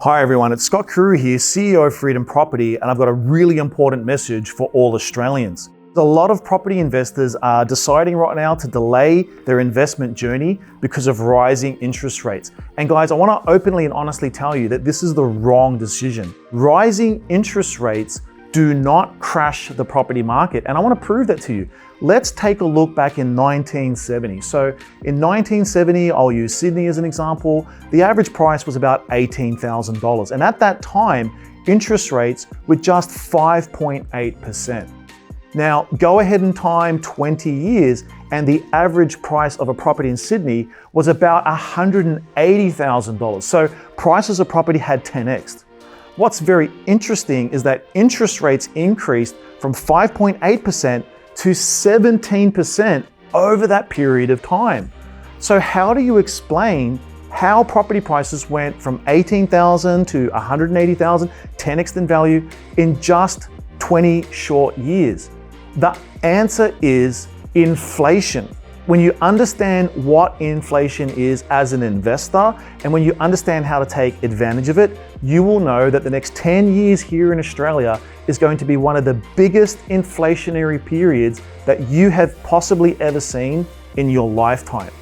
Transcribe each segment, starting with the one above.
Hi everyone, it's Scott Kuru here, CEO of Freedom Property, and I've got a really important message for all Australians. A lot of property investors are deciding right now to delay their investment journey because of rising interest rates. And guys, I want to openly and honestly tell you that this is the wrong decision. Rising interest rates do not crash the property market, and I want to prove that to you. Let's take a look back in 1970. So in 1970, I'll use Sydney as an example, the average price was about $18,000. And at that time, interest rates were just 5.8%. Now, go ahead in time 20 years, and the average price of a property in Sydney was about $180,000. So prices of property had 10x'd. What's very interesting is that interest rates increased from 5.8% to 17% over that period of time. So how do you explain how property prices went from 18,000 to 180,000, 10x in value in just 20 short years? The answer is inflation. When you understand what inflation is as an investor, and when you understand how to take advantage of it, you will know that the next 10 years here in Australia is going to be one of the biggest inflationary periods that you have possibly ever seen in your lifetime.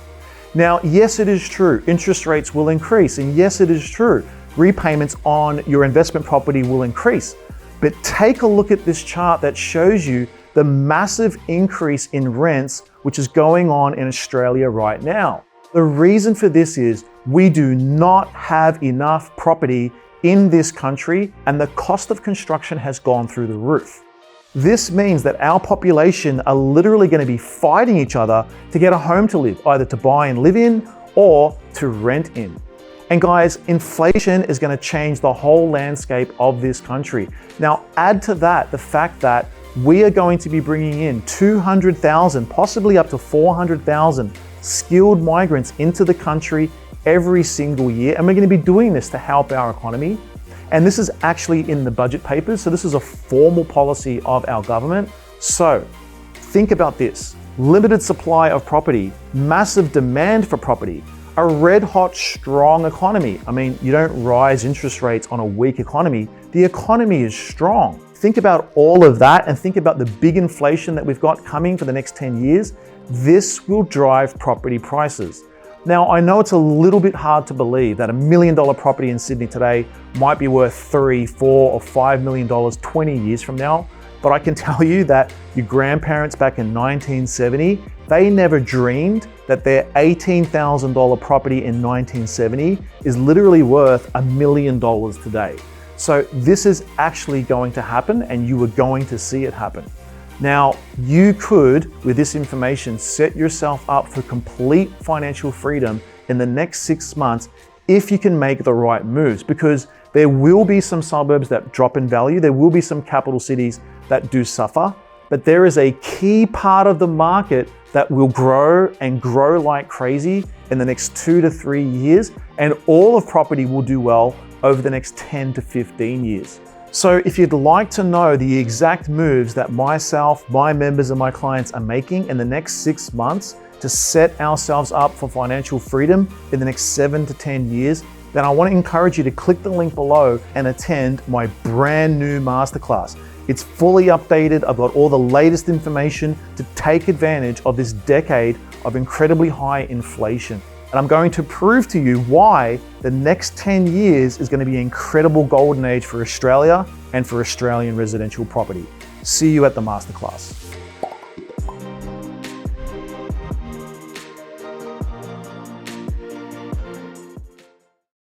Now, yes, it is true, interest rates will increase, and yes, it is true, repayments on your investment property will increase. But take a look at this chart that shows you the massive increase in rents which is going on in Australia right now. The reason for this is we do not have enough property in this country, and the cost of construction has gone through the roof. This means that our population are literally going to be fighting each other to get a home to live, either to buy and live in or to rent in. And guys, inflation is going to change the whole landscape of this country. Now, add to that the fact that we are going to be bringing in 200,000, possibly up to 400,000 skilled migrants into the country every single year. And we're going to be doing this to help our economy. And this is actually in the budget papers. So this is a formal policy of our government. So think about this: limited supply of property, massive demand for property, a red hot, strong economy. I mean, you don't rise interest rates on a weak economy. The economy is strong. Think about all of that and think about the big inflation that we've got coming for the next 10 years. This will drive property prices. Now, I know it's a little bit hard to believe that $1 million property in Sydney today might be worth $3, $4, or $5 million 20 years from now, but I can tell you that your grandparents back in 1970, they never dreamed that their $18,000 property in 1970 is literally worth $1 million today. So this is actually going to happen, and you are going to see it happen. Now, you could, with this information, set yourself up for complete financial freedom in the next 6 months if you can make the right moves, because there will be some suburbs that drop in value. There will be some capital cities that do suffer, but there is a key part of the market that will grow and grow like crazy in the next 2 to 3 years, and all of property will do well over the next 10 to 15 years. So if you'd like to know the exact moves that myself, my members, and my clients are making in the next 6 months to set ourselves up for financial freedom in the next 7 to 10 years, then I want to encourage you to click the link below and attend my brand new masterclass. It's fully updated. I've got all the latest information to take advantage of this decade of incredibly high inflation. And I'm going to prove to you why the next 10 years is going to be an incredible golden age for Australia and for Australian residential property. See you at the masterclass.